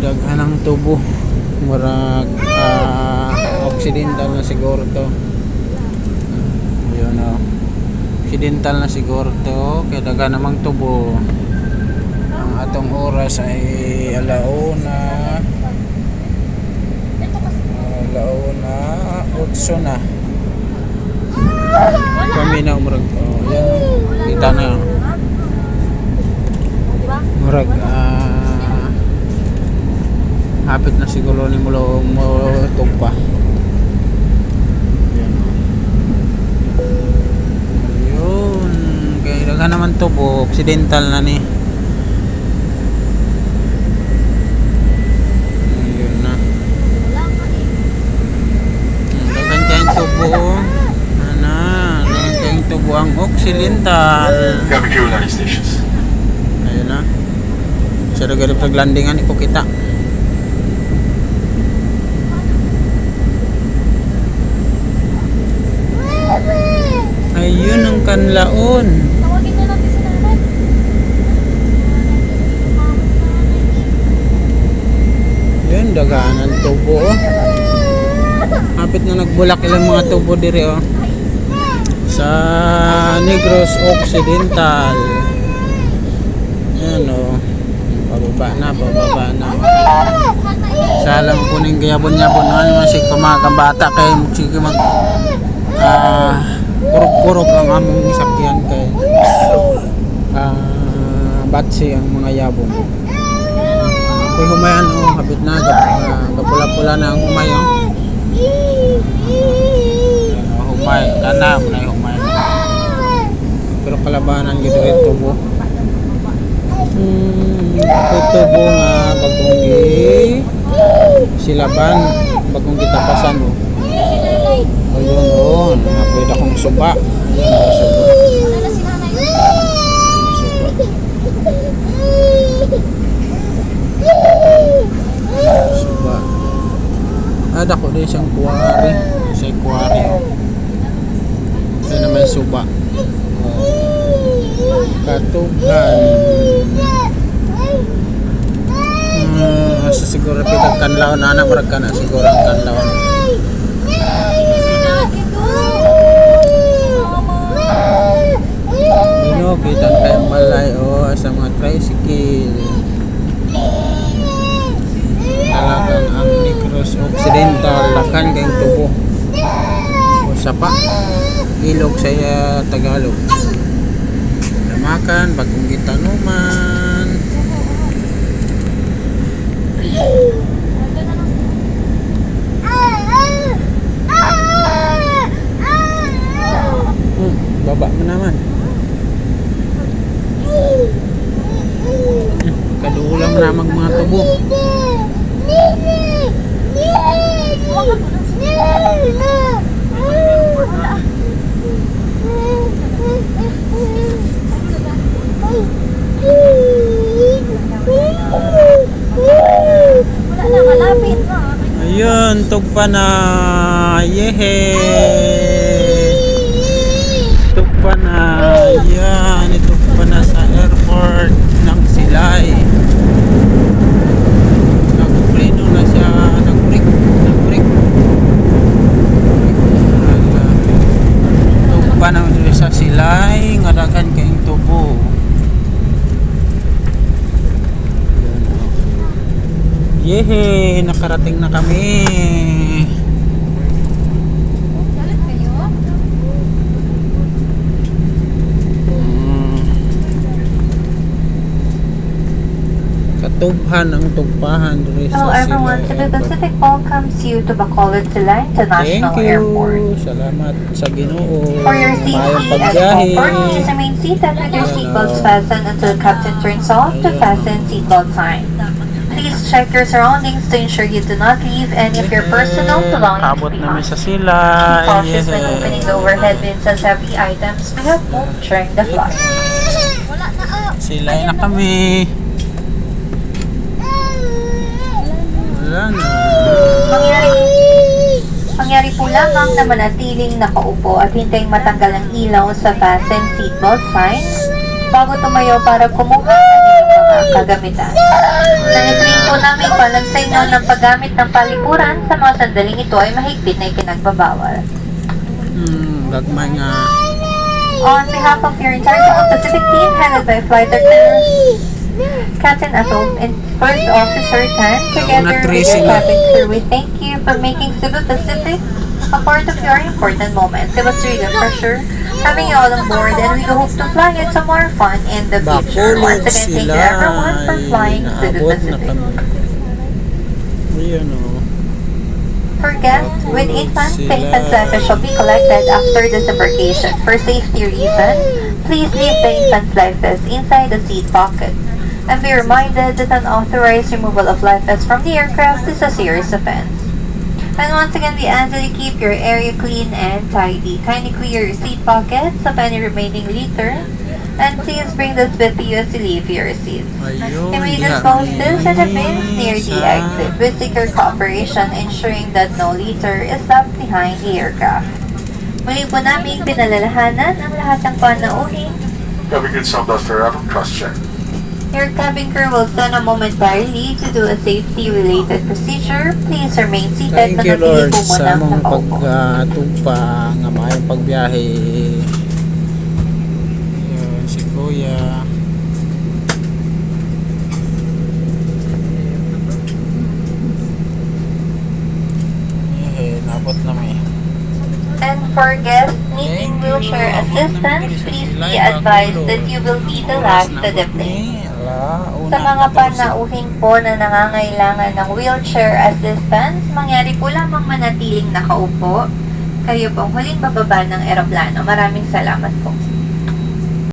daghan ng tubo. Murag occidental na siguro to. Yun o. Occidental na siguro to. Kaya daghan namang tubo. Ang atong oras ay alauna 8 na. Kami na umurag. Oh, yan. Kita na. Murag hapit na siguro ni mulo mo tugpa. Yun. Kaya daga naman tubo. Occidental na ni. Yun na. Dagan kayang tubo. Dagan kayang tubo ang occidental. Ayun na. Sa daga paglandingan ipo kita. Ayun ang kanlaon. Tawagin na natin si nanay. Yun, daganan tubo. Hapit na nagbulak ilang mga tubo diri oh. Sa Negros Occidental. Yan oh. Pababa na. Salam ko ning gayabon-yabon ano man sig pamagambata kay sige mag purok-purok ang among sakyan kay batsi ang mga yabon. Ako'y humayan o habit na kapula-pula na ang humay o humay kana na humay pero kalabanan gito rin tubo tubo nga bagong silaban bagong gitapasan o ayun o pwede akong suba ayun o suba Wala na si nanay. suba dako din siyang kuwari sa kuwari kaya na may suba katugan sa siguro pitag kanlaon na marag ka na siguro ang kanlaon kita tayong malay sa mga tricycle talagang ang Negros Occidental lakan kayong tubo usa pa ilog sa Tagalog damakan bagong gitanuman baba mo naman kadulang namang mga tubo Wala na, malapit na. ayun tugpa na yehe tugpa na yan itugpa na sa airport ng Silay nagpreno na siya nag-break tugpa na sa Silay ngadagan kayong tubo yehe nakarating na kami Galit kayo? katubhan ang tugpahan diri Hello sa everyone, Silay today Pacific welcomes you to Bacolod Silay International Thank you. Airport. Salamat sa Ginoo. For your Mayong safety and pagbiyahe. comfort, use the main seat and with your seatbelts fastened until the captain turns off to fasten seatbelt sign. Please check your surroundings to ensure you do not leave any of your personal belongings Kabot namin behind. sa Be Silay. cautious when opening the overhead bins as heavy items may have moved during the flight. Wala na Silay na kami. Wala na. Mangyari po lamang na manatiling nakaupo at hintayin matanggal ang ilaw sa fasten seatbelt sign bago tumayo para kumuha ng inyong mga mga kagamitan. Nais rin po namin paalam sa inyo ng paggamit ng palikuran sa mga sandaling ito ay mahigpit na ipinagbabawal. Gagmay nga. On behalf of your entire South Pacific team, headed by Flight Attendant Captain Atom and First Officer Tan, together with your cabin crew, we thank you for making Cebu Pacific a part of your important moments. It was really a pleasure having you all on board, and we hope to fly you some more fun in the future. Once again, thank you everyone for flying Cebu Pacific. Ayan o. For guests with infants, the infant life shall be collected after disembarkation. For safety reasons, please leave the infant's life vest inside the seat pocket. And be reminded that unauthorized removal of life vests from the aircraft is a serious offense. And once again, we ask that you keep your area clean and tidy. Kindly clear your seat pockets of any remaining litter. And please bring this with you as you leave your seat. Ayun. You may dispose this in the bins near the exit. We seek your cooperation ensuring that no litter is left behind the aircraft. Muli po namin pinalalahanan ang lahat ng panauhin. Having good sound after cross-check. Your cabin crew will stand a momentarily to do a safety-related procedure. Please remain seated. Thank you, Manatili Lord, po muna sa mong nakaupo. pagtupa nga maayong pagbiyahe. Ayun, si Kuya. Nabot na may. And for guests needing wheelchair assistance, please be advised that you will be the last to deploy. Sa mga panauhin po na nangangailangan ng wheelchair assistance, mangyari po lamang manatiling nakaupo. Kayo pong huling bababa ng eroplano. Maraming salamat po.